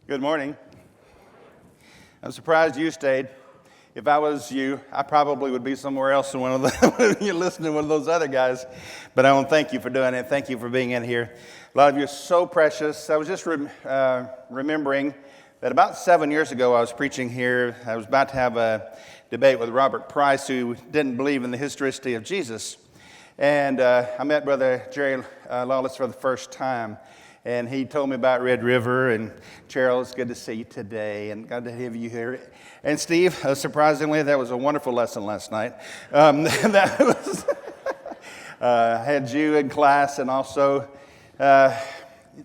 Good morning. I'm surprised you stayed. If I was you, I probably would be somewhere else than you're listening to one of those other guys. But I want to thank you for doing it. Thank you for being in here. A lot of you are so precious. I was just remembering that about 7 years ago I was preaching here. I was about to have a debate with Robert Price, who didn't believe in the historicity of Jesus. And I met Brother Jerry Lawless for the first time. And he told me about Red River, and Cheryl, it's good to see you today, and glad to have you here. And Steve, surprisingly, that was a wonderful lesson last night. That was I had you in class, and also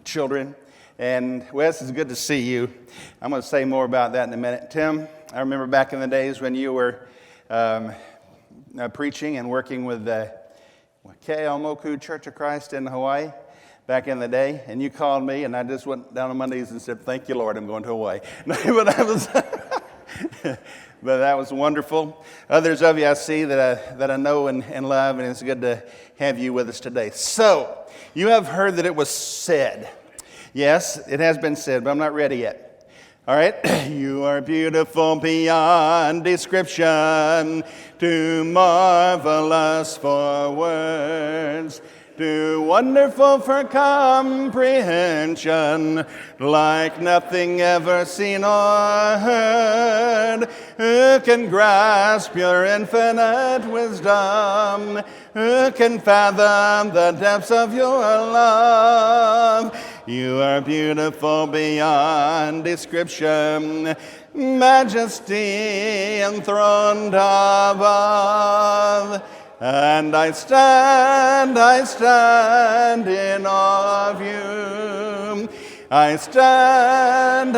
children. And Wes, it's good to see you. I'm going to say more about that in a minute. Tim, I remember back in the days when you were preaching and working with the Ke'aumoku Church of Christ in Hawaii. Back in the day, and you called me, and I just went down on my knees and said, "Thank you, Lord, I'm going to Hawaii." but that was wonderful. Others of you I see that I know and love, and it's good to have you with us today. So, you have heard that it was said. Yes, it has been said, but I'm not ready yet. All right? You are beautiful beyond description, too marvelous for words, too wonderful for comprehension, like nothing ever seen or heard. Who can grasp your infinite wisdom? Who can fathom the depths of your love? You are beautiful beyond description, majesty enthroned above. And I stand in awe of you. I stand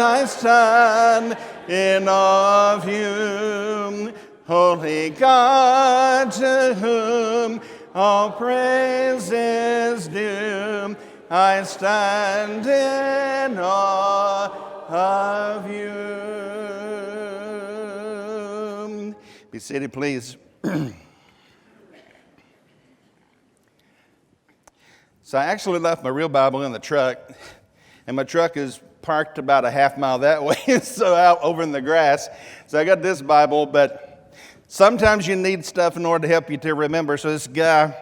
in awe of you. Holy God, to whom all praise is due, I stand in awe of you. Be seated, please. So I actually left my real Bible in the truck, and my truck is parked about a half mile that way, so out over in the grass. So I got this Bible, but sometimes you need stuff in order to help you to remember. So this guy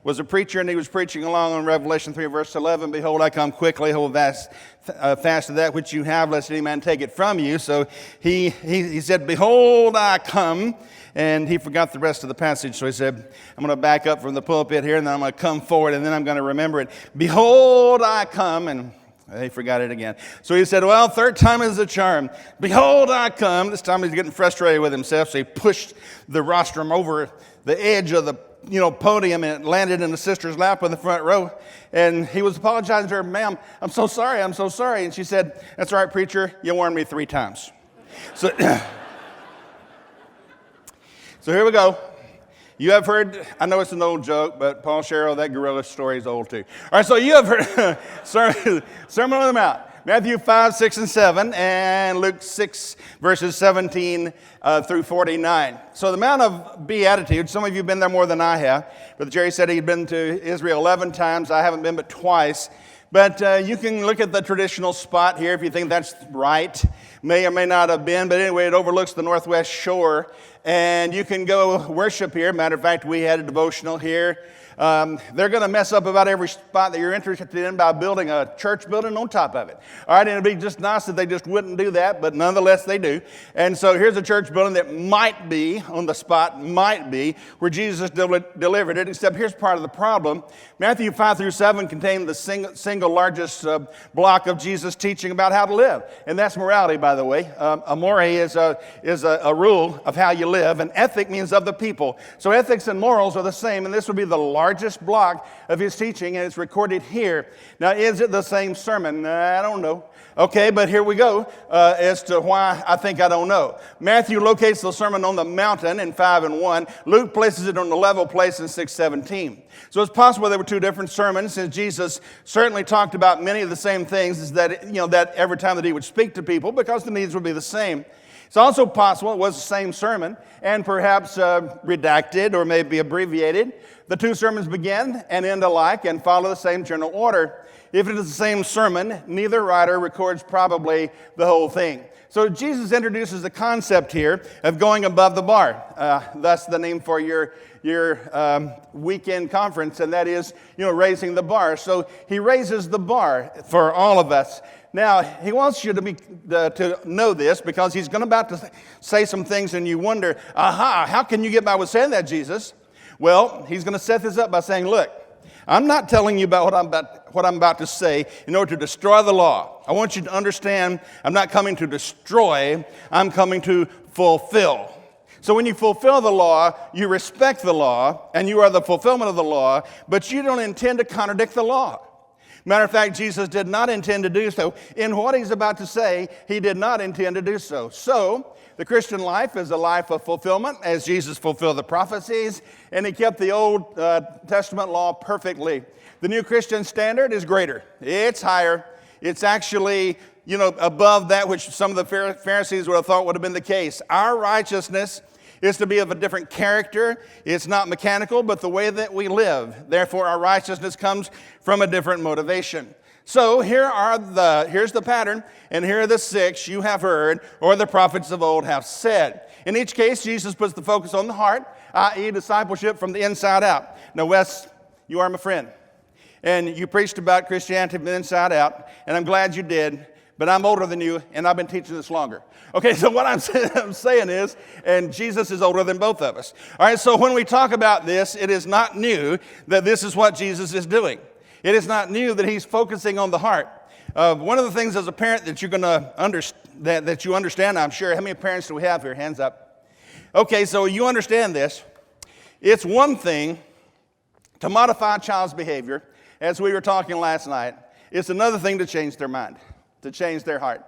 was a preacher, and he was preaching along on Revelation 3, verse 11. Behold, I come quickly, hold fast to that which you have, lest any man take it from you. So he said, behold, I come. And he forgot the rest of the passage, so he said, I'm going to back up from the pulpit here, and then I'm going to come forward, and then I'm going to remember it. Behold, I come, and he forgot it again. So he said, well, third time is the charm. Behold, I come. This time he's getting frustrated with himself, so he pushed the rostrum over the edge of the podium, and it landed in the sister's lap in the front row. And he was apologizing to her, ma'am, I'm so sorry. And she said, that's all right, preacher, you warned me 3 times. So here we go. You have heard, I know it's an old joke, but Paul Sherrill, that gorilla story is old too. All right, so you have heard Sermon on the Mount, Matthew 5, 6, and 7, and Luke 6, verses 17 through 49. So the Mount of Beatitudes, some of you have been there more than I have. Brother Jerry said he'd been to Israel 11 times. I haven't been but twice. But you can look at the traditional spot here if you think that's right. May or may not have been, but anyway, it overlooks the northwest shore. And you can go worship here. Matter of fact, we had a devotional here. They're going to mess up about every spot that you're interested in by building a church building on top of it. All right, and it'd be just nice if they just wouldn't do that, but nonetheless they do. And so here's a church building that might be on the spot, might be where Jesus delivered it, except here's part of the problem. Matthew 5 through 7 contain the single largest block of Jesus teaching about how to live. And that's morality, by the way. Amore is a rule of how you live, and ethic means of the people. So ethics and morals are the same, and this would be the largest block of his teaching, and it's recorded here. Now, is it the same sermon? I don't know. Okay, but here we go as to why I think I don't know. Matthew locates the Sermon on the Mountain in 5 and 1. Luke places it on the level place in 6:17. So it's possible there were 2 different sermons, since Jesus certainly talked about many of the same things as that every time that he would speak to people, because the needs would be the same. It's also possible it was the same sermon and perhaps redacted or maybe abbreviated. The 2 sermons begin and end alike and follow the same general order. if it is the same sermon, neither writer records probably the whole thing. So Jesus introduces the concept here of going above the bar. Thus the name for your weekend conference, and that is, raising the bar. So he raises the bar for all of us. Now, he wants you to know this, because he's about to say some things and you wonder, how can you get by with saying that, Jesus? Well, he's going to set this up by saying, look, I'm not telling you about what I'm about to say in order to destroy the law. I want you to understand I'm not coming to destroy, I'm coming to fulfill. So when you fulfill the law, you respect the law, and you are the fulfillment of the law, but you don't intend to contradict the law. Matter of fact, Jesus did not intend to do so. In what he's about to say, he did not intend to do so. So, the Christian life is a life of fulfillment, as Jesus fulfilled the prophecies, and he kept the Old Testament law perfectly. The new Christian standard is greater. It's higher. It's actually, above that which some of the Pharisees would have thought would have been the case. Our righteousness is to be of a different character. It's not mechanical, but the way that we live. Therefore, our righteousness comes from a different motivation. So here's the pattern, and here are the 6 you have heard, or the prophets of old have said. In each case, Jesus puts the focus on the heart, i.e. discipleship from the inside out. Now, Wes, you are my friend, and you preached about Christianity from the inside out, and I'm glad you did, but I'm older than you, and I've been teaching this longer. Okay, so what I'm saying is, and Jesus is older than both of us. All right, so when we talk about this, it is not new that this is what Jesus is doing. It is not new that he's focusing on the heart. One of the things as a parent that you're going to that you understand, I'm sure. How many parents do we have here? Hands up. Okay, so you understand this. It's one thing to modify a child's behavior, as we were talking last night. It's another thing to change their mind, to change their heart.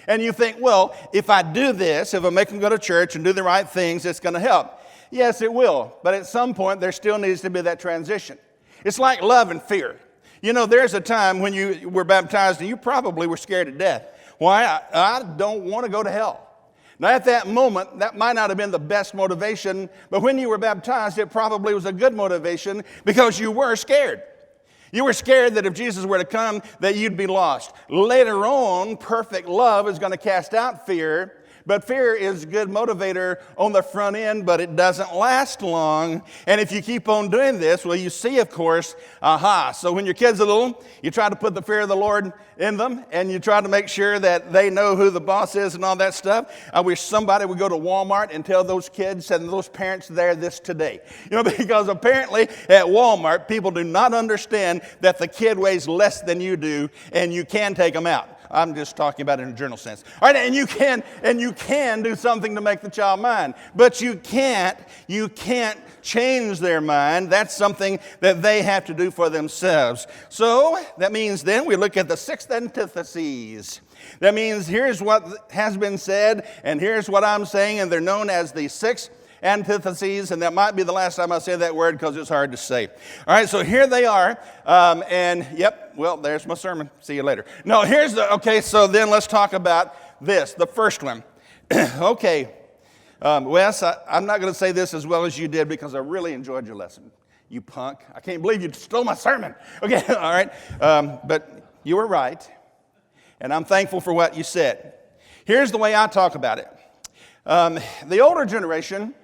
And you think, well, if I do this, if I make them go to church and do the right things, it's going to help. Yes, it will. But at some point, there still needs to be that transition. It's like love and fear. There's a time when you were baptized and you probably were scared to death. Why? I don't want to go to hell. Now, at that moment, that might not have been the best motivation, but when you were baptized, it probably was a good motivation because you were scared. You were scared that if Jesus were to come, that you'd be lost. Later on, perfect love is going to cast out fear, but fear is a good motivator on the front end, but it doesn't last long. And if you keep on doing this, well, you see, of course, So when your kids are little, you try to put the fear of the Lord in them, and you try to make sure that they know who the boss is and all that stuff. I wish somebody would go to Walmart and tell those kids and those parents there this today. Because apparently at Walmart, people do not understand that the kid weighs less than you do, and you can take them out. I'm just talking about it in a general sense. All right, and you can do something to make the child mind, but you can't change their mind. That's something that they have to do for themselves. So that means then we look at the 6th antitheses. That means here's what has been said, and here's what I'm saying, and they're known as the 6 antitheses, and that might be the last time I say that word because it's hard to say. All right, so here they are, there's my sermon. See you later. No, so then let's talk about this, the first one. Okay, Wes, I'm not going to say this as well as you did because I really enjoyed your lesson. You punk. I can't believe you stole my sermon. Okay, all right, but you were right, and I'm thankful for what you said. Here's the way I talk about it. The older generation,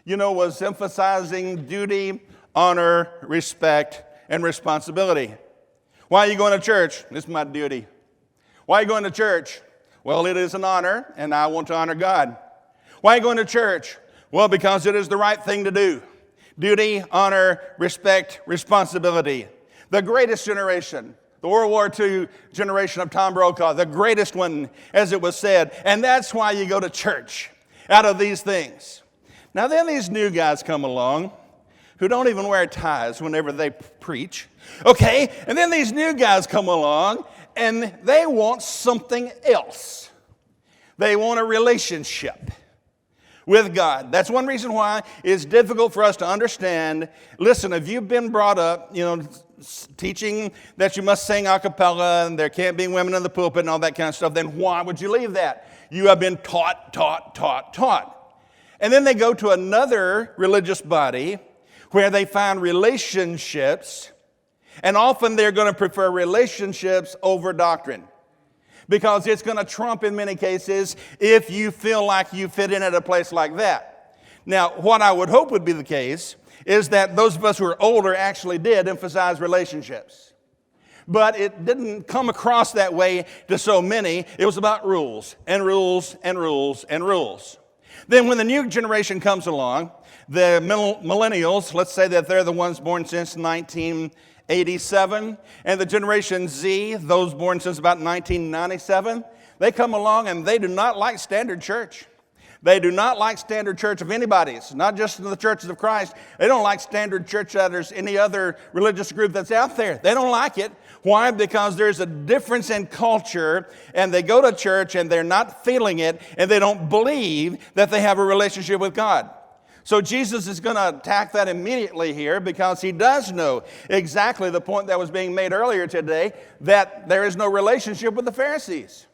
was emphasizing duty, honor, respect, and responsibility. Why are you going to church? This is my duty. Why are you going to church? Well, it is an honor, and I want to honor God. Why are you going to church? Well, because it is the right thing to do. Duty, honor, respect, responsibility. The greatest generation, the World War II generation of Tom Brokaw, the greatest one, as it was said. And that's why you go to church, out of these things. Now then these new guys come along who don't even wear ties whenever they preach. Okay, and then these new guys come along and they want something else. They want a relationship with God. That's one reason why it's difficult for us to understand. Listen, if you've been brought up, teaching that you must sing a cappella and there can't be women in the pulpit and all that kind of stuff, then why would you leave that? You have been taught. And then they go to another religious body where they find relationships, And often they're going to prefer relationships over doctrine, because it's going to trump in many cases if you feel like you fit in at a place like that. Now, what I would hope would be the case is that those of us who are older actually did emphasize relationships. But it didn't come across that way to so many. It was about rules and rules and rules and rules. Then when the new generation comes along, the millennials, let's say that they're the ones born since 1987, and the Generation Z, those born since about 1997, they come along and they do not like standard church. They do not like standard church of anybody's, not just the churches of Christ. They don't like standard church that there's any other religious group that's out there. They don't like it. Why? Because there's a difference in culture, and they go to church and they're not feeling it, and they don't believe that they have a relationship with God. So Jesus is going to attack that immediately here, because he does know exactly the point that was being made earlier today, that there is no relationship with the Pharisees.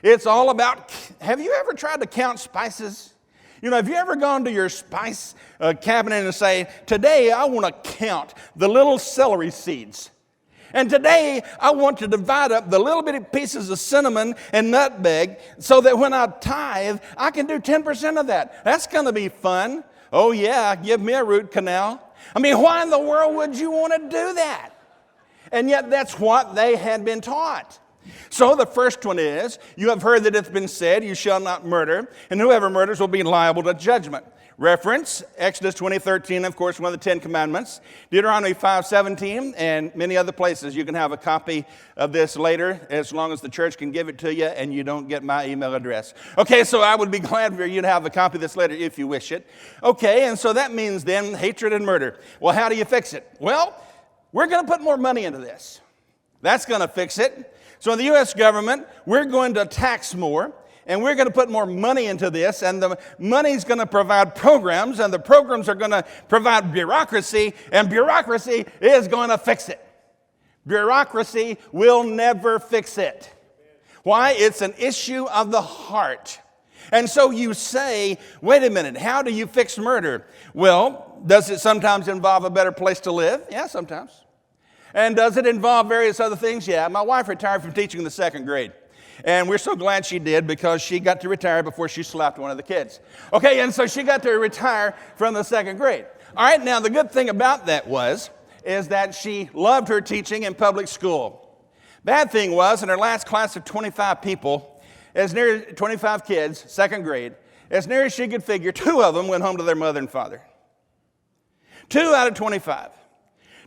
It's all about, have you ever tried to count spices? You know, have you ever gone to your spice cabinet and say, today I want to count the little celery seeds. And today I want to divide up the little bitty pieces of cinnamon and nutmeg so that when I tithe, I can do 10% of that. That's going to be fun. Oh yeah, give me a root canal. I mean, why in the world would you want to do that? And yet that's what they had been taught. So the first one is, you have heard that it's been said, you shall not murder, and whoever murders will be liable to judgment. Reference, Exodus 20:13, of course, one of the 10 Commandments, Deuteronomy 5:17, and many other places. You can have a copy of this later, as long as the church can give it to you and you don't get my email address. Okay, so I would be glad for you to have a copy of this later if you wish it. Okay, and so that means then hatred and murder. Well, how do you fix it? Well, we're going to put more money into this. That's going to fix it. So in the U.S. government, we're going to tax more, and we're going to put more money into this, and the money's going to provide programs, and the programs are going to provide bureaucracy, and bureaucracy is going to fix it. Bureaucracy will never fix it. Why? It's an issue of the heart. And so you say, wait a minute, how do you fix murder? Well, does it sometimes involve a better place to live? Yeah, sometimes. And does it involve various other things? Yeah. My wife retired from teaching in the 2nd grade. And we're so glad she did, because she got to retire before she slapped one of the kids. Okay, and so she got to retire from the 2nd grade. All right, now the good thing about that is that she loved her teaching in public school. Bad thing was, in her last class of 25 people, as near 25 kids, 2nd grade, as near as she could figure, 2 of them went home to their mother and father. 2 out of 25.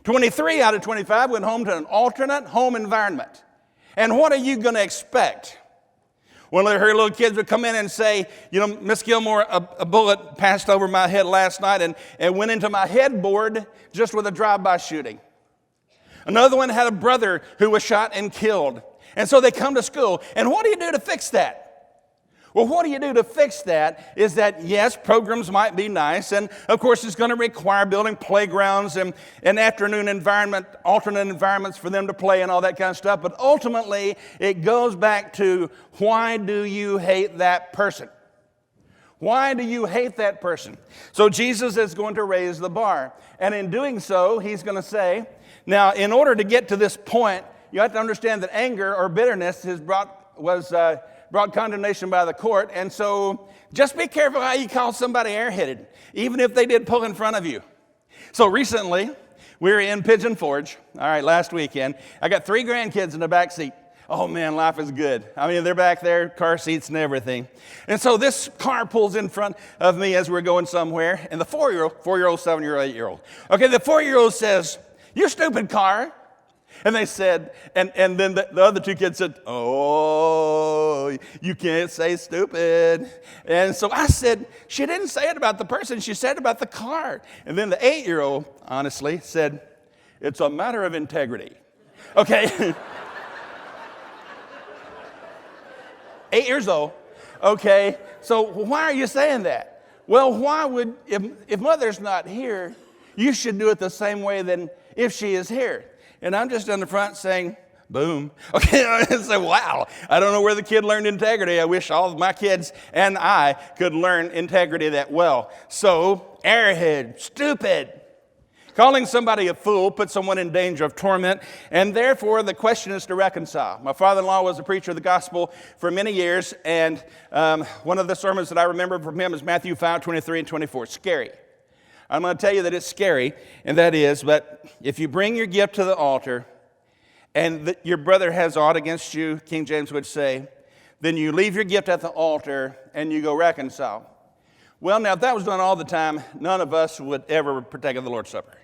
23 out of 25 went home to an alternate home environment. And what are you going to expect? One of her little kids would come in and say, you know, Miss Gilmore, a bullet passed over my head last night and went into my headboard just with a drive-by shooting. Another one had a brother who was shot and killed. And so they come to school. And what do you do to fix that? Well, what do you do to fix that is that, yes, programs might be nice, and of course it's going to require building playgrounds and afternoon environment, alternate environments for them to play and all that kind of stuff, but ultimately it goes back to, why do you hate that person? Why do you hate that person? So Jesus is going to raise the bar, and in doing so, he's going to say, now in order to get to this point, you have to understand that anger or bitterness brought condemnation by the court, and so just be careful how you call somebody airheaded, even if they did pull in front of you. So recently, we were in Pigeon Forge, all right, last weekend. I got 3 grandkids in the back seat. Oh man, life is good. I mean, they're back there, car seats and everything. And so this car pulls in front of me as we're going somewhere, and the 4-year-old, 7-year-old, 8-year-old. Okay, the 4-year-old says, "You stupid car." And they said, and then the other 2 kids said, "Oh, you can't say stupid." And so I said, "She didn't say it about the person, she said it about the car." And then the 8-year-old, honestly, said, "It's a matter of integrity." Okay. 8 years old. Okay, so why are you saying that? Well, why would, if mother's not here, you should do it the same way than if she is here. And I'm just on the front saying, boom. Okay, I say, wow, I don't know where the kid learned integrity. I wish all of my kids and I could learn integrity that well. So, airhead, stupid. Calling somebody a fool puts someone in danger of torment, and therefore the question is to reconcile. My father-in-law was a preacher of the gospel for many years, and one of the sermons that I remember from him is Matthew 5:23 and 24. Scary. I'm going to tell you that it's scary, and that is, but if you bring your gift to the altar, and your brother has aught against you, King James would say, then you leave your gift at the altar, and you go reconcile. Well, now, if that was done all the time, none of us would ever partake of the Lord's Supper.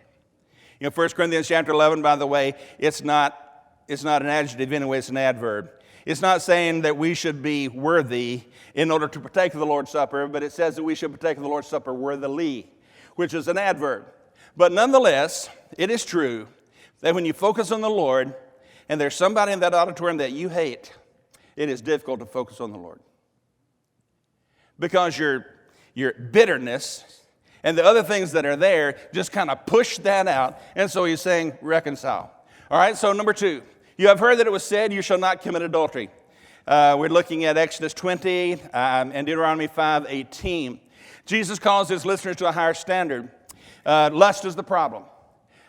1 Corinthians chapter 11, by the way, it's not an adjective anyway, it's an adverb. It's not saying that we should be worthy in order to partake of the Lord's Supper, but it says that we should partake of the Lord's Supper worthily, which is an adverb. But nonetheless, it is true that when you focus on the Lord, and there's somebody in that auditorium that you hate, it is difficult to focus on the Lord. Because your bitterness and the other things that are there just kind of push that out. And so he's saying reconcile. All right, so number 2. You have heard that it was said, you shall not commit adultery. We're looking at Exodus 20 and Deuteronomy 5:18. Jesus calls his listeners to a higher standard. Lust is the problem.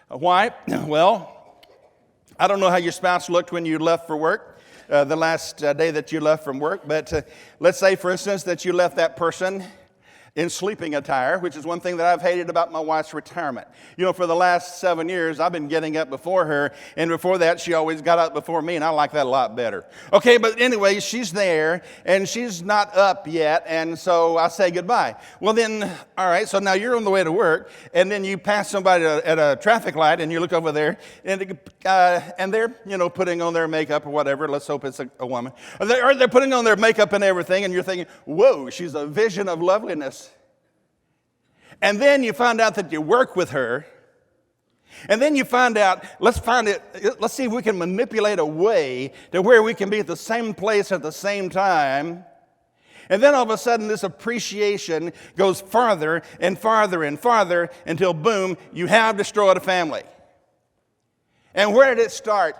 Why? Well, I don't know how your spouse looked when you left for work, the last day that you left from work, but let's say, for instance, that you left that person in sleeping attire, which is one thing that I've hated about my wife's retirement. For the last 7 years, I've been getting up before her, and before that, she always got up before me, and I like that a lot better. Okay, but anyway, she's there, and she's not up yet, and so I say goodbye. Well then, all right, so now you're on the way to work, and then you pass somebody at a traffic light, and you look over there, and they're, putting on their makeup or whatever. Let's hope it's a woman. Or they're putting on their makeup and everything, and you're thinking, whoa, she's a vision of loveliness. And then you find out that you work with her, and then you find out, let's see if we can manipulate a way to where we can be at the same place at the same time. And then all of a sudden this appreciation goes farther and farther and farther until, boom, you have destroyed a family. And where did it start?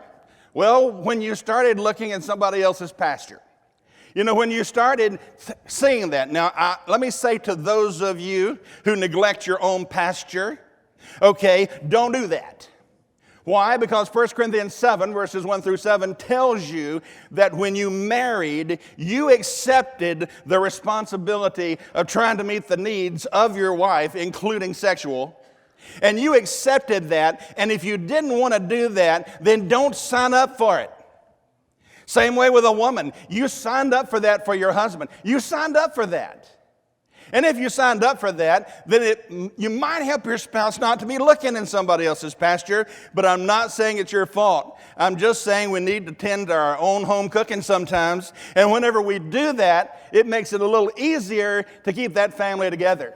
Well, when you started looking at somebody else's pasture. When you started seeing that. Now, let me say to those of you who neglect your own pasture, okay, don't do that. Why? Because 1 Corinthians 7, verses 1 through 7, tells you that when you married, you accepted the responsibility of trying to meet the needs of your wife, including sexual. And you accepted that, and if you didn't want to do that, then don't sign up for it. Same way with a woman. You signed up for that for your husband. You signed up for that. And if you signed up for that, then you might help your spouse not to be looking in somebody else's pasture, but I'm not saying it's your fault. I'm just saying we need to tend to our own home cooking sometimes. And whenever we do that, it makes it a little easier to keep that family together.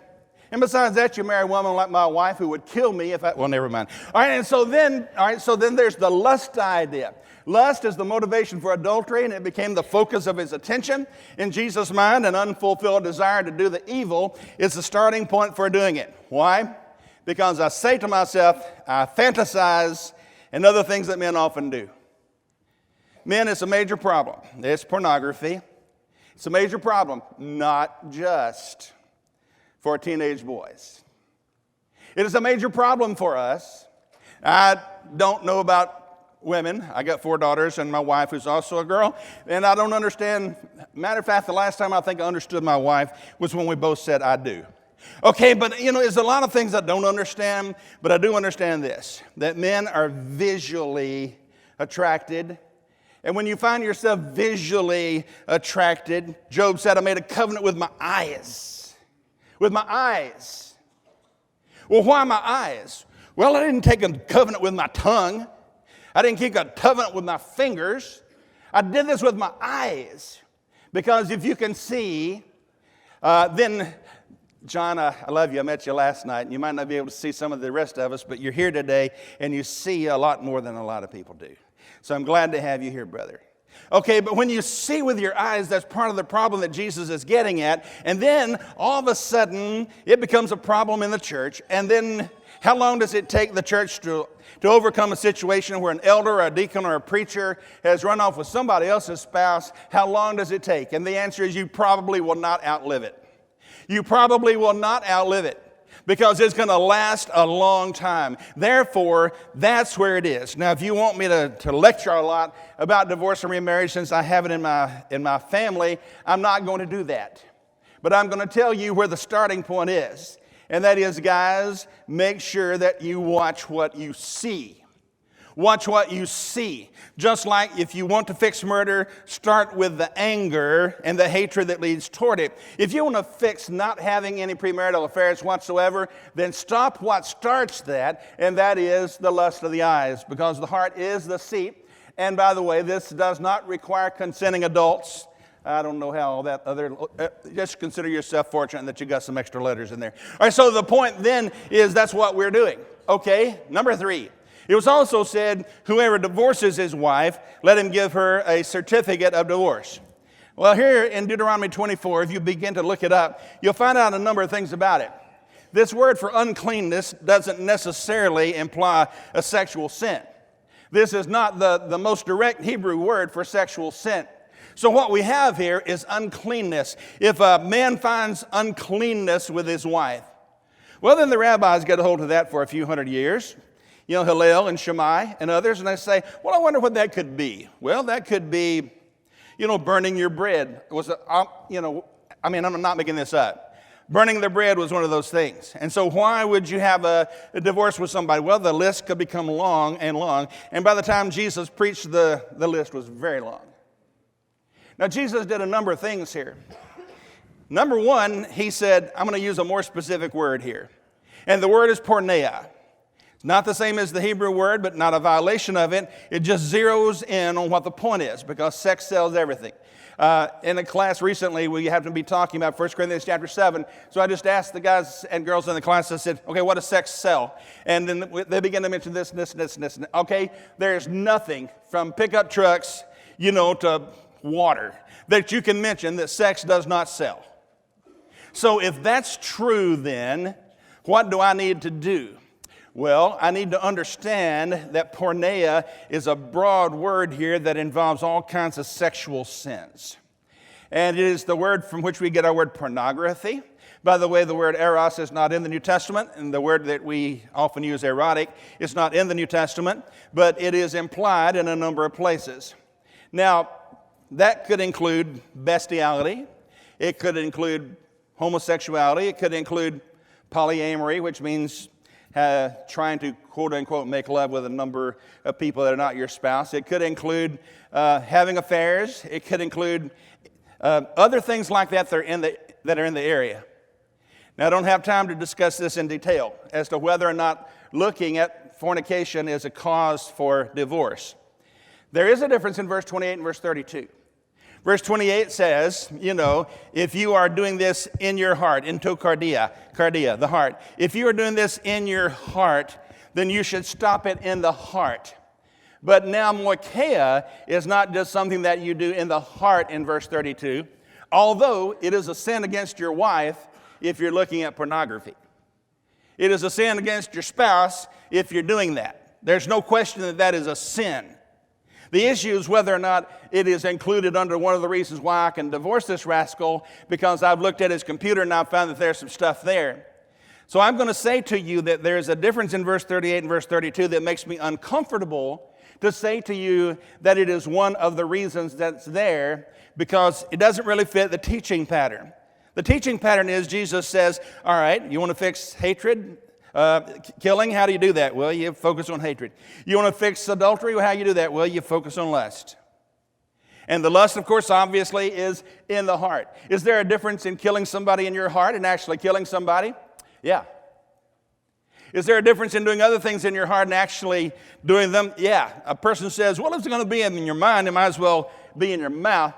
And besides that, you marry a woman like my wife who would kill me if well, never mind. All right, so then there's the lust idea. Lust is the motivation for adultery, and it became the focus of his attention. In Jesus' mind, an unfulfilled desire to do the evil is the starting point for doing it. Why? Because I say to myself, I fantasize, and other things that men often do. Men, it's a major problem. It's pornography. It's a major problem, not just for teenage boys. It is a major problem for us. I don't know about women. I got 4 daughters and my wife who's also a girl, and I don't understand. Matter of fact, the last time I think I understood my wife was when we both said I do. Okay, but there's a lot of things I don't understand, but I do understand this, that men are visually attracted. And when you find yourself visually attracted, Job said, I made a covenant with my eyes. With my eyes. Well, why my eyes? Well, I didn't take a covenant with my tongue. I didn't keep a covenant with my fingers. I did this with my eyes. Because if you can see, then, John, I love you. I met you last night, and you might not be able to see some of the rest of us, but you're here today, and you see a lot more than a lot of people do. So I'm glad to have you here, brother. Okay, but when you see with your eyes, that's part of the problem that Jesus is getting at. And then, all of a sudden, it becomes a problem in the church. And then, how long does it take the church to overcome a situation where an elder or a deacon or a preacher has run off with somebody else's spouse? How long does it take? And the answer is you probably will not outlive it. You probably will not outlive it. because it's going to last a long time. Therefore, that's where it is. Now, if you want me to lecture a lot about divorce and remarriage, since I have it in my family, I'm not going to do that. But I'm going to tell you where the starting point is. And that is, guys, make sure that you watch what you see. Watch what you see. Just like if you want to fix murder, start with the anger and the hatred that leads toward it. If you want to fix not having any premarital affairs whatsoever, then stop what starts that, and that is the lust of the eyes, because the heart is the seat. And by the way, this does not require consenting adults. I don't know how all that other, just consider yourself fortunate that you got some extra letters in there. All right, so the point then is that's what we're doing. Okay, number 3. It was also said, whoever divorces his wife, let him give her a certificate of divorce. Well, here in Deuteronomy 24, if you begin to look it up, you'll find out a number of things about it. This word for uncleanness doesn't necessarily imply a sexual sin. This is not the most direct Hebrew word for sexual sin. So what we have here is uncleanness. If a man finds uncleanness with his wife, well, then the rabbis get a hold of that for a few hundred years. You know, Hillel and Shammai and others, and they say, well, I wonder what that could be. Well, that could be, burning your bread. I'm not making this up. Burning the bread was one of those things. And so why would you have a divorce with somebody? Well, the list could become long and long. And by the time Jesus preached, the list was very long. Now, Jesus did a number of things here. Number 1, he said, I'm going to use a more specific word here. And the word is porneia. It's not the same as the Hebrew word, but not a violation of it. It just zeroes in on what the point is, because sex sells everything. In a class recently, we happened to be talking about 1 Corinthians chapter 7. So I just asked the guys and girls in the class, I said, okay, what does sex sell? And then they began to mention this. Okay, there's nothing from pickup trucks, to water that you can mention that sex does not sell. So if that's true, then what do I need to do? Well, I need to understand that porneia is a broad word here that involves all kinds of sexual sins. And it is the word from which we get our word pornography. By the way, the word eros is not in the New Testament, and the word that we often use, erotic, is not in the New Testament, but it is implied in a number of places. Now, that could include bestiality. It could include homosexuality. It could include polyamory, which means trying to, quote-unquote, make love with a number of people that are not your spouse. It could include having affairs. It could include other things like that that are in the area. Now, I don't have time to discuss this in detail as to whether or not looking at fornication is a cause for divorce. There is a difference in verse 28 and verse 32. Verse 28 says, if you are doing this in your heart, cardia, the heart. If you are doing this in your heart, then you should stop it in the heart. But now moikeia is not just something that you do in the heart in verse 32, although it is a sin against your wife if you're looking at pornography. It is a sin against your spouse if you're doing that. There's no question that that is a sin. The issue is whether or not it is included under one of the reasons why I can divorce this rascal, because I've looked at his computer and I've found that there's some stuff there. So I'm going to say to you that there's a difference in verse 38 and verse 32 that makes me uncomfortable to say to you that it is one of the reasons that's there, because it doesn't really fit the teaching pattern. The teaching pattern is Jesus says, all right, you want to fix hatred? Killing, how do you do that? Well, you focus on hatred. You want to fix adultery? Well, how do you do that? Well, you focus on lust. And the lust, of course, obviously is in the heart. Is there a difference in killing somebody in your heart and actually killing somebody? Yeah. Is there a difference in doing other things in your heart and actually doing them? Yeah. A person says, well, if it's going to be in your mind, it might as well be in your mouth.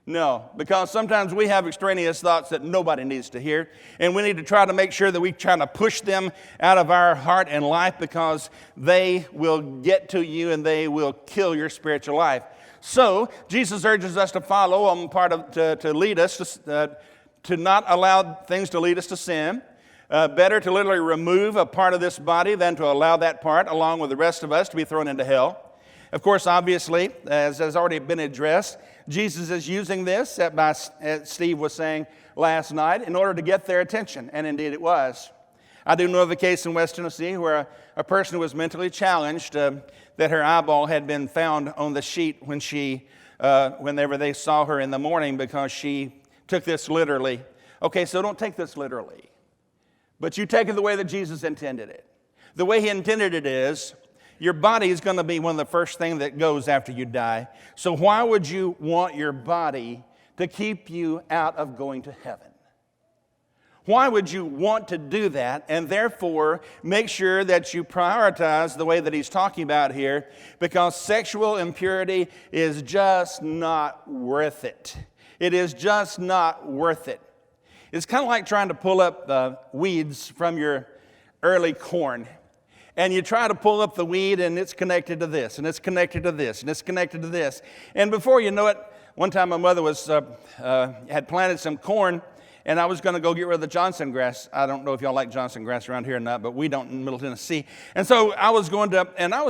No, because sometimes we have extraneous thoughts that nobody needs to hear, and we need to try to make sure that we try to push them out of our heart and life, because they will get to you and they will kill your spiritual life. So Jesus urges us to follow on part of to lead us to not allow things to lead us to sin. Better to literally remove a part of this body than to allow that part, along with the rest of us, to be thrown into hell. Of course, obviously, as has already been addressed, Jesus is using this, as Steve was saying last night, in order to get their attention, and indeed it was. I do know of a case in West Tennessee where a person was mentally challenged, that her eyeball had been found on the sheet whenever they saw her in the morning because she took this literally. Okay, so don't take this literally, but you take it the way that Jesus intended it. The way he intended it is, your body is going to be one of the first things that goes after you die. So why would you want your body to keep you out of going to heaven? Why would you want to do that? And therefore, make sure that you prioritize the way that he's talking about here, because sexual impurity is just not worth it. It is just not worth it. It's kind of like trying to pull up the weeds from your early corn. And you try to pull up the weed, and it's connected to this, and it's connected to this, and it's connected to this. And before you know it, one time my mother had planted some corn, and I was going to go get rid of the Johnson grass. I don't know if y'all like Johnson grass around here or not, but we don't in Middle Tennessee. And so I was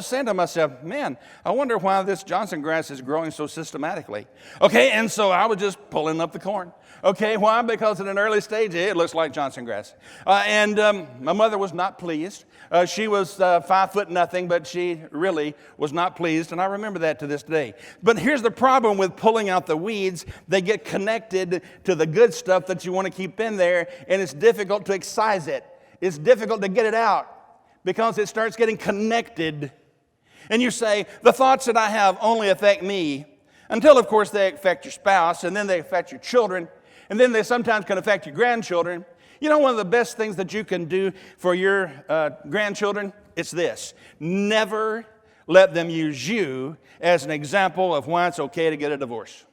saying to myself, man, I wonder why this Johnson grass is growing so systematically. Okay, and so I was just pulling up the corn. Okay, why? Because at an early stage, it looks like Johnson grass. And my mother was not pleased. She was 5 foot nothing, but she really was not pleased, and I remember that to this day. But here's the problem with pulling out the weeds. They get connected to the good stuff that you want to keep in there, and it's difficult to excise it. It's difficult to get it out because it starts getting connected. And you say, the thoughts that I have only affect me, until, of course, they affect your spouse, and then they affect your children, and then they sometimes can affect your grandchildren. You know, one of the best things that you can do for your grandchildren? It's this. Never let them use you as an example of why it's okay to get a divorce.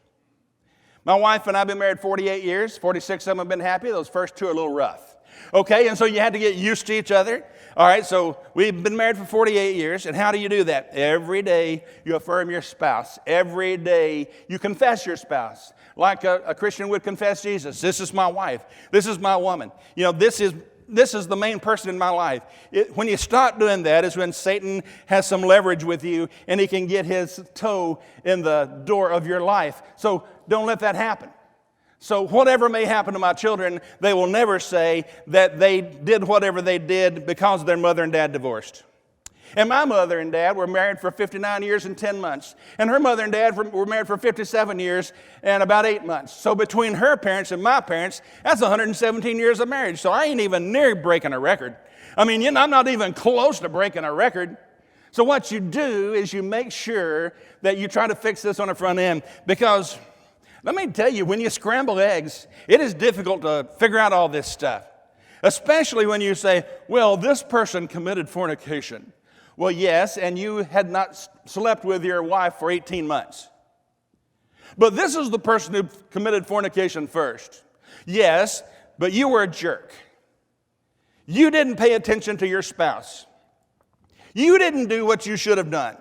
My wife and I have been married 48 years. 46 of them have been happy. Those first 2 are a little rough. Okay, and so you had to get used to each other. All right, so we've been married for 48 years, and how do you do that? Every day you affirm your spouse. Every day you confess your spouse, like a Christian would confess Jesus. This is my wife. This is my woman. You know, this is the main person in my life. When you stop doing that is when Satan has some leverage with you, and he can get his toe in the door of your life. So don't let that happen. So whatever may happen to my children, they will never say that they did whatever they did because their mother and dad divorced. And my mother and dad were married for 59 years and 10 months. And her mother and dad were married for 57 years and about 8 months. So between her parents and my parents, that's 117 years of marriage. So I ain't even near breaking a record. I mean, I'm not even close to breaking a record. So what you do is you make sure that you try to fix this on the front end, because let me tell you, when you scramble eggs, it is difficult to figure out all this stuff, especially when you say, well, this person committed fornication. Well, yes, and you had not slept with your wife for 18 months. But this is the person who committed fornication first. Yes, but you were a jerk. You didn't pay attention to your spouse. You didn't do what you should have done.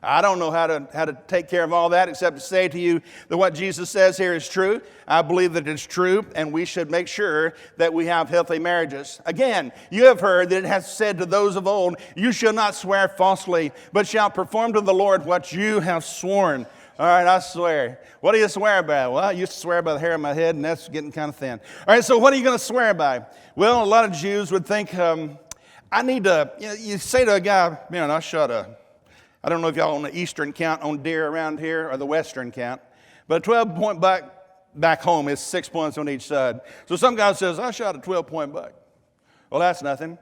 I don't know how to take care of all that except to say to you that what Jesus says here is true. I believe that it's true, and we should make sure that we have healthy marriages. Again, you have heard that it has said to those of old, you shall not swear falsely, but shall perform to the Lord what you have sworn. All right, I swear. What do you swear by? Well, I used to swear by the hair of my head, and that's getting kind of thin. All right, so what are you going to swear by? Well, a lot of Jews would think, I need to, you say to a guy, man, I don't know if y'all on the eastern count on deer around here or the western count, but a 12-point buck back home is 6 points on each side. So some guy says, I shot a 12-point buck. Well, that's nothing.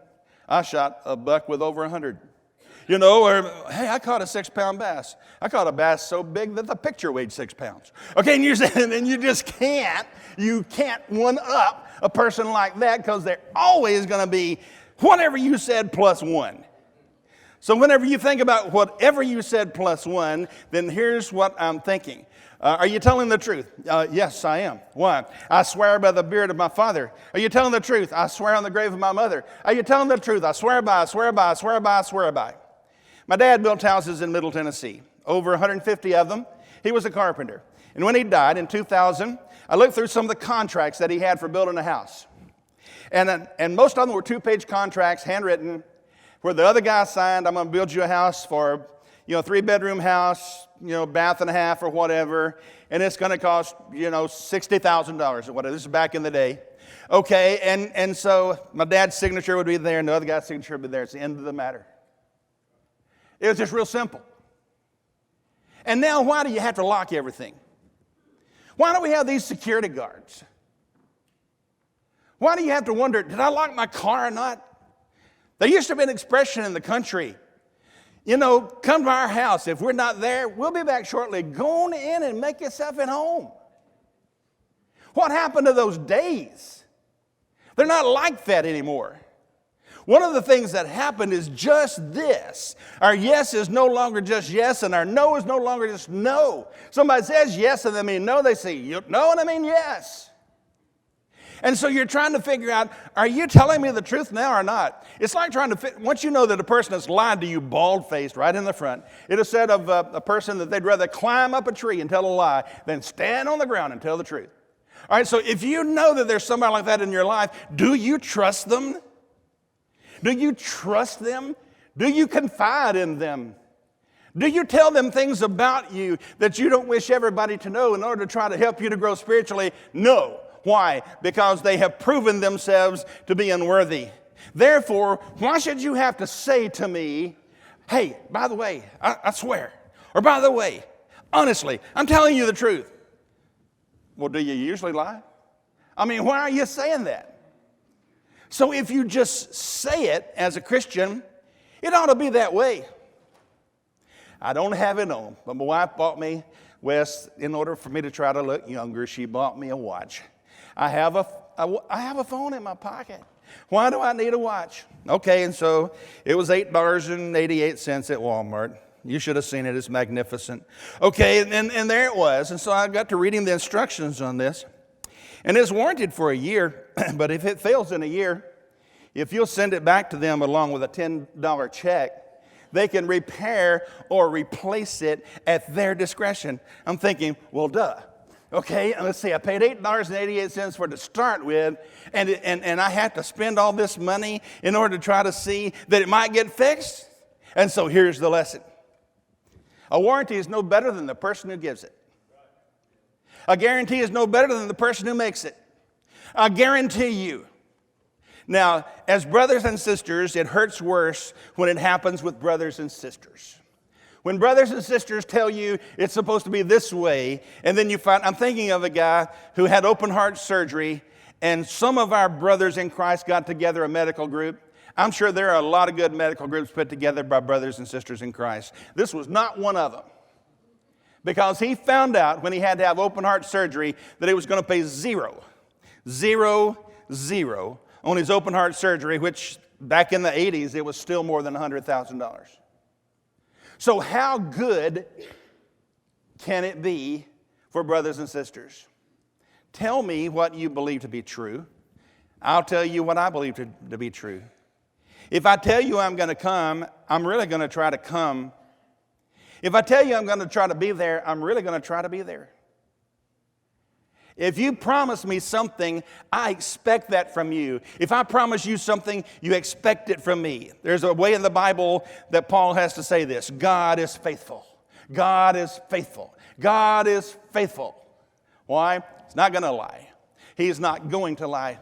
I shot a buck with over 100. You know, or, hey, I caught a 6-pound bass. I caught a bass so big that the picture weighed 6 pounds. Okay, and you just can't one-up a person like that, because they're always going to be whatever you said plus 1. So whenever you think about whatever you said plus 1, then here's what I'm thinking. Are you telling the truth? Yes, I am. Why? I swear by the beard of my father. Are you telling the truth? I swear on the grave of my mother. Are you telling the truth? I swear by, I swear by, I swear by, I swear by. My dad built houses in Middle Tennessee, over 150 of them. He was a carpenter. And when he died in 2000, I looked through some of the contracts that he had for building a house. And most of them were 2-page contracts, handwritten, where the other guy signed, I'm going to build you a house for, 3-bedroom house, bath and a half or whatever, and it's going to cost, $60,000 or whatever. This is back in the day. Okay, and so my dad's signature would be there, and the other guy's signature would be there. It's the end of the matter. It was just real simple. And now, why do you have to lock everything? Why do we have these security guards? Why do you have to wonder, did I lock my car or not? There used to be an expression in the country, come to our house. If we're not there, we'll be back shortly. Go on in and make yourself at home. What happened to those days? They're not like that anymore. One of the things that happened is just this. Our yes is no longer just yes, and our no is no longer just no. Somebody says yes and they mean no, they say no and I mean yes. And so you're trying to figure out, are you telling me the truth now or not? It's like trying to once you know that a person has lied to you bald-faced right in the front, it is said of a person that they'd rather climb up a tree and tell a lie than stand on the ground and tell the truth. All right, so if you know that there's somebody like that in your life, do you trust them? Do you trust them? Do you confide in them? Do you tell them things about you that you don't wish everybody to know in order to try to help you to grow spiritually? No. Why? Because they have proven themselves to be unworthy. Therefore, why should you have to say to me, hey, by the way, I swear, or by the way, honestly, I'm telling you the truth. Well, do you usually lie? I mean, why are you saying that? So if you just say it as a Christian, it ought to be that way. I don't have it on, but my wife bought me, Wes, in order for me to try to look younger, she bought me a watch. I have a phone in my pocket. Why do I need a watch? Okay, and so it was $8.88 at Walmart. You should have seen it. It's magnificent. Okay, and there it was. And so I got to reading the instructions on this. And it's warranted for a year, but if it fails in a year, if you'll send it back to them along with a $10 check, they can repair or replace it at their discretion. I'm thinking, well, duh. Okay, and let's see, I paid $8.88 for it to start with, and I have to spend all this money in order to try to see that it might get fixed? And so here's the lesson. A warranty is no better than the person who gives it. A guarantee is no better than the person who makes it. I guarantee you. Now, as brothers and sisters, it hurts worse when it happens with brothers and sisters. When brothers and sisters tell you it's supposed to be this way, and then you find, I'm thinking of a guy who had open heart surgery, and some of our brothers in Christ got together a medical group. I'm sure there are a lot of good medical groups put together by brothers and sisters in Christ. This was not one of them. Because he found out when he had to have open heart surgery that he was going to pay zero on his open heart surgery, which back in the 80s, it was still more than $100,000. So how good can it be for brothers and sisters? Tell me what you believe to be true. I'll tell you what I believe to be true. If I tell you I'm going to come, I'm really going to try to come. If I tell you I'm going to try to be there, I'm really going to try to be there. If you promise me something, I expect that from you. If I promise you something, you expect it from me. There's a way in the Bible that Paul has to say this. God is faithful. God is faithful. God is faithful. Why? He's not going to lie. He's not going to lie.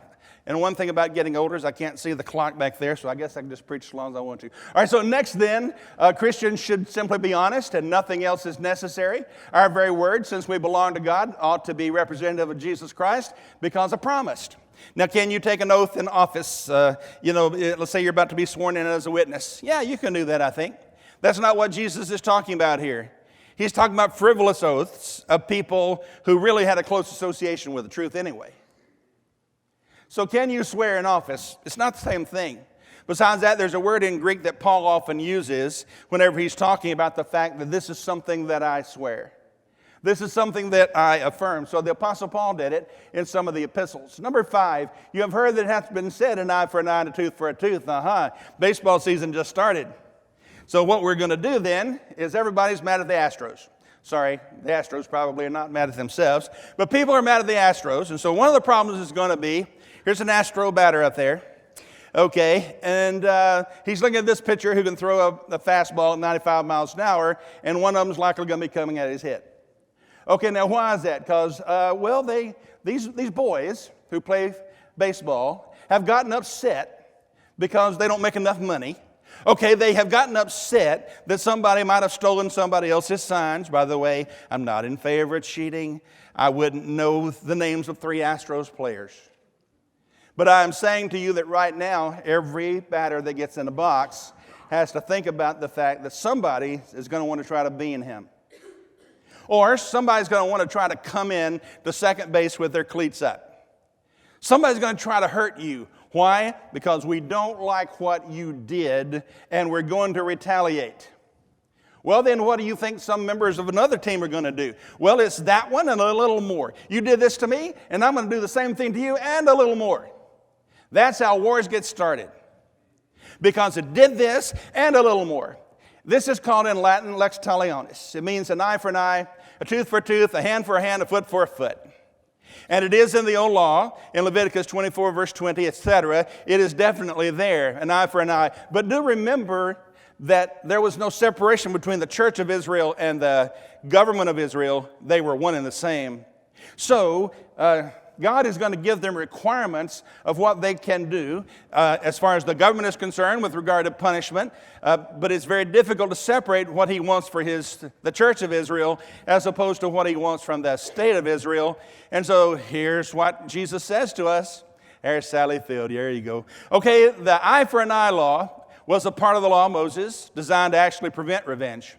And one thing about getting older is I can't see the clock back there, so I guess I can just preach as long as I want to. All right, so next then, Christians should simply be honest and nothing else is necessary. Our very word, since we belong to God, ought to be representative of Jesus Christ because I promised. Now, can you take an oath in office? Let's say you're about to be sworn in as a witness. Yeah, you can do that, I think. That's not what Jesus is talking about here. He's talking about frivolous oaths of people who really had a close association with the truth anyway. So can you swear in office? It's not the same thing. Besides that, there's a word in Greek that Paul often uses whenever he's talking about the fact that this is something that I swear. This is something that I affirm. So the Apostle Paul did it in some of the epistles. Number 5, you have heard that it hath been said, an eye for an eye and a tooth for a tooth. Baseball season just started. So what we're going to do then is everybody's mad at the Astros. Sorry, the Astros probably are not mad at themselves, but people are mad at the Astros. And so one of the problems is going to be, here's an Astro batter up there. Okay, and he's looking at this pitcher who can throw a fastball at 95 miles an hour, and one of them's likely going to be coming at his head. Okay, now why is that? Because, these boys who play baseball have gotten upset because they don't make enough money. Okay, they have gotten upset that somebody might have stolen somebody else's signs. By the way, I'm not in favor of cheating. I wouldn't know the names of 3 Astros players. But I'm saying to you that right now, every batter that gets in the box has to think about the fact that somebody is going to want to try to bean him. Or somebody's going to want to try to come in to second base with their cleats up. Somebody's going to try to hurt you. Why? Because we don't like what you did and we're going to retaliate. Well, then what do you think some members of another team are going to do? Well, it's that one and a little more. You did this to me, and I'm going to do the same thing to you and a little more. That's how wars get started. Because it did this and a little more. This is called in Latin lex talionis. It means an eye for an eye, a tooth for a tooth, a hand for a hand, a foot for a foot. And it is in the old law, in Leviticus 24, verse 20, etc. It is definitely there, an eye for an eye. But do remember that there was no separation between the church of Israel and the government of Israel. They were one and the same. So, God is going to give them requirements of what they can do as far as the government is concerned with regard to punishment. But it's very difficult to separate what he wants for the church of Israel as opposed to what he wants from the state of Israel. And so here's what Jesus says to us. There's Sally Field. There you go. Okay, the eye for an eye law was a part of the law of Moses designed to actually prevent revenge.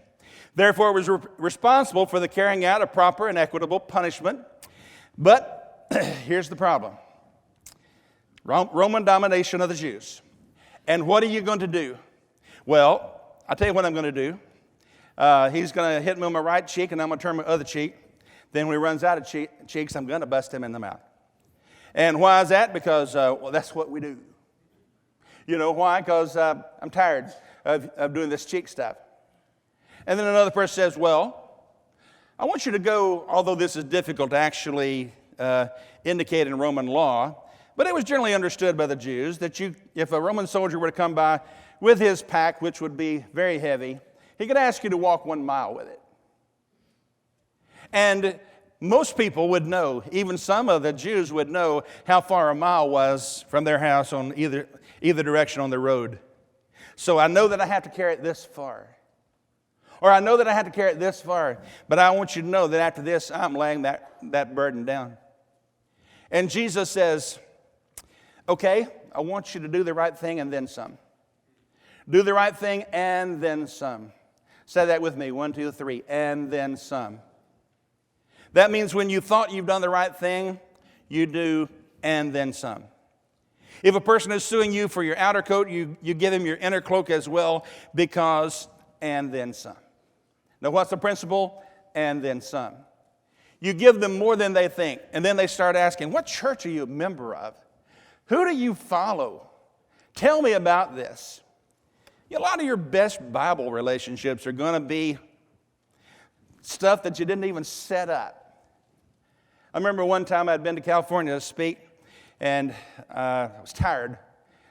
Therefore, it was responsible for the carrying out of proper and equitable punishment. But here's the problem. Roman domination of the Jews. And what are you going to do? Well, I'll tell you what I'm going to do. He's going to hit me on my right cheek, and I'm going to turn my other cheek. Then when he runs out of cheeks, I'm going to bust him in the mouth. And why is that? Because, that's what we do. You know why? Because I'm tired of doing this cheek stuff. And then another person says, well, I want you to go, although this is difficult to actually indicate in Roman law, but it was generally understood by the Jews that if a Roman soldier were to come by with his pack, which would be very heavy, he could ask you to walk 1 mile with it. And most people would know, even some of the Jews would know how far a mile was from their house on either direction on the road. So I know that I have to carry it this far. Or I know that I have to carry it this far, but I want you to know that after this, I'm laying that burden down. And Jesus says, okay, I want you to do the right thing and then some. Do the right thing and then some. Say that with me, 1, 2, 3, and then some. That means when you thought you've done the right thing, you do and then some. If a person is suing you for your outer coat, you give him your inner cloak as well, because and then some. Now what's the principle? And then some. You give them more than they think, and then they start asking, what church are you a member of? Who do you follow? Tell me about this. A lot of your best Bible relationships are going to be stuff that you didn't even set up. I remember one time I'd been to California to speak, and I was tired.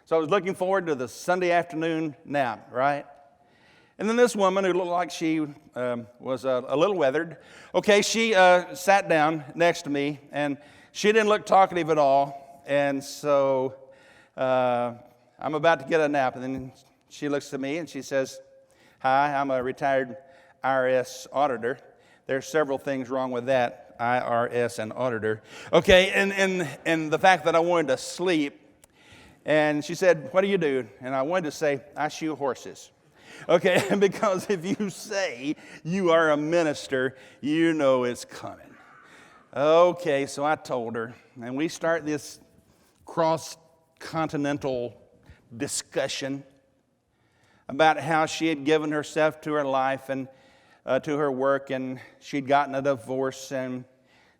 So I was looking forward to the Sunday afternoon nap, right? And then this woman who looked like she was a little weathered, okay, she sat down next to me, and she didn't look talkative at all. And so I'm about to get a nap, and then she looks at me and she says, hi, I'm a retired IRS auditor. There's several things wrong with that, IRS and auditor. Okay, and the fact that I wanted to sleep. And she said, what do you do? And I wanted to say, I shoe horses. Okay, because if you say you are a minister, you know it's coming. Okay, so I told her, and we start this cross-continental discussion about how she had given herself to her life and to her work, and she'd gotten a divorce, and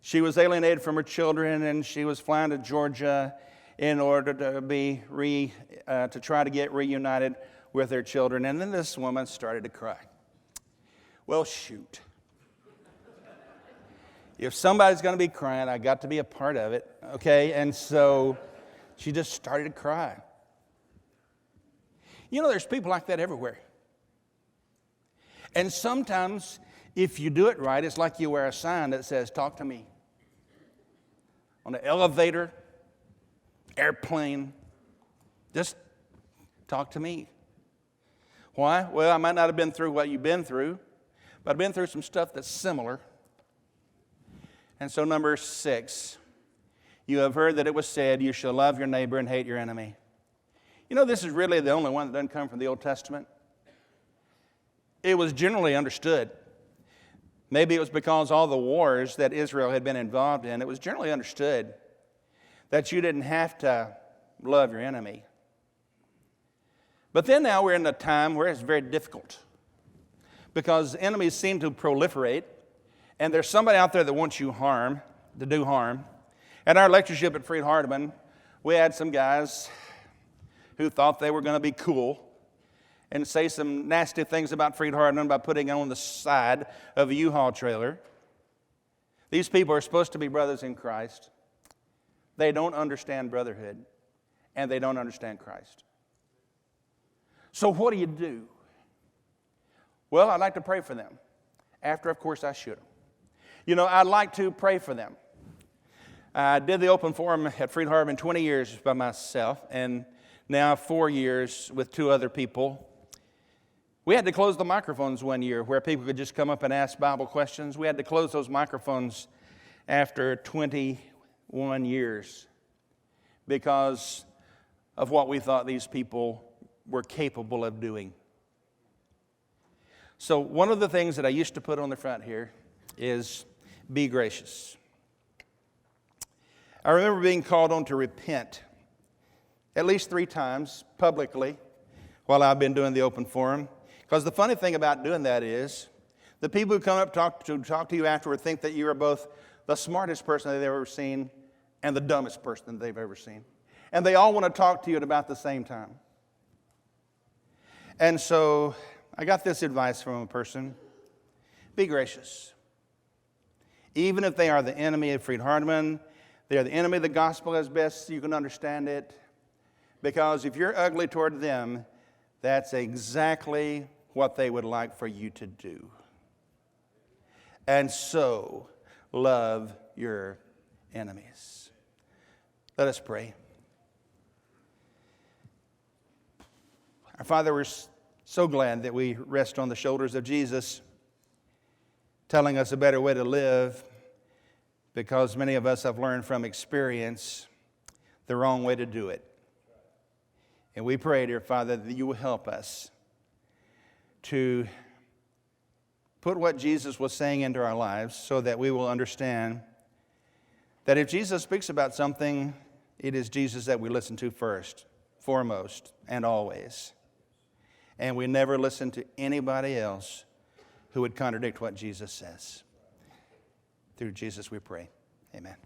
she was alienated from her children, and she was flying to Georgia in order to try to get reunited with their children. And then this woman started to cry. Well, shoot. If somebody's going to be crying, I got to be a part of it, okay? And so she just started to cry. You know, there's people like that everywhere. And sometimes, if you do it right, it's like you wear a sign that says, talk to me. On the elevator, airplane, just talk to me. Why? Well, I might not have been through what you've been through, but I've been through some stuff that's similar. And so number 6, you have heard that it was said, you shall love your neighbor and hate your enemy. You know, this is really the only one that doesn't come from the Old Testament. It was generally understood. Maybe it was because all the wars that Israel had been involved in, it was generally understood that you didn't have to love your enemy. But then now we're in a time where it's very difficult because enemies seem to proliferate, and there's somebody out there that wants you harm, to do harm. At our lectureship at Freed-Hardeman, we had some guys who thought they were going to be cool and say some nasty things about Freed-Hardeman by putting it on the side of a U-Haul trailer. These people are supposed to be brothers in Christ. They don't understand brotherhood, and they don't understand Christ. So what do? Well, I'd like to pray for them. After, of course, I shoot them. You know, I'd like to pray for them. I did the open forum at Freed-Hardeman 20 years by myself, and now 4 years with 2 other people. We had to close the microphones one year where people could just come up and ask Bible questions. We had to close those microphones after 21 years because of what we thought these people were capable of doing. So one of the things that I used to put on the front here is be gracious. I remember being called on to repent at least 3 times publicly while I've been doing the open forum. Because the funny thing about doing that is the people who come up to talk to you afterward think that you are both the smartest person they've ever seen and the dumbest person they've ever seen. And they all want to talk to you at about the same time. And so I got this advice from a person. Be gracious. Even if they are the enemy of Freed-Hardeman, they are the enemy of the gospel as best you can understand it. Because if you're ugly toward them, that's exactly what they would like for you to do. And so, love your enemies. Let us pray. Our Father, we're so glad that we rest on the shoulders of Jesus, telling us a better way to live, because many of us have learned from experience the wrong way to do it. And we pray, dear Father, that you will help us to put what Jesus was saying into our lives so that we will understand that if Jesus speaks about something, it is Jesus that we listen to first, foremost, and always. And we never listen to anybody else who would contradict what Jesus says. Through Jesus we pray. Amen.